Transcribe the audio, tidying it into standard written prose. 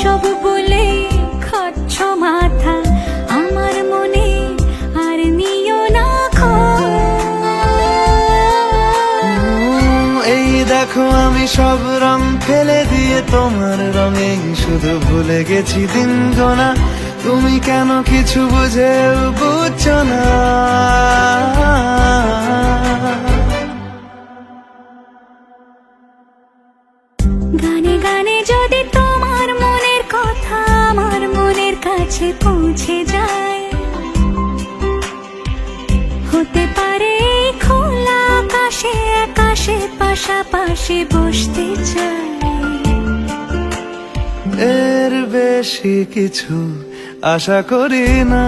এসব বলে খাচ্ছ মাথা আমার মনে আর নিও না এই দেখো আমি সব রং ফেলে দিয়ে তোমার রঙে শুধু ভুলে গেছি দিন গোনা। তুমি কেন কিছু বুঝেও বুঝছো না? গানে গানে যদি তোমার মনের কথা আমার মনের কাছে পৌঁছে যায়, হতে পারে এই খোলা আকাশে আকাশে পাশাপাশি বসতে চাই। এর বেশি কিছু আশা করি না।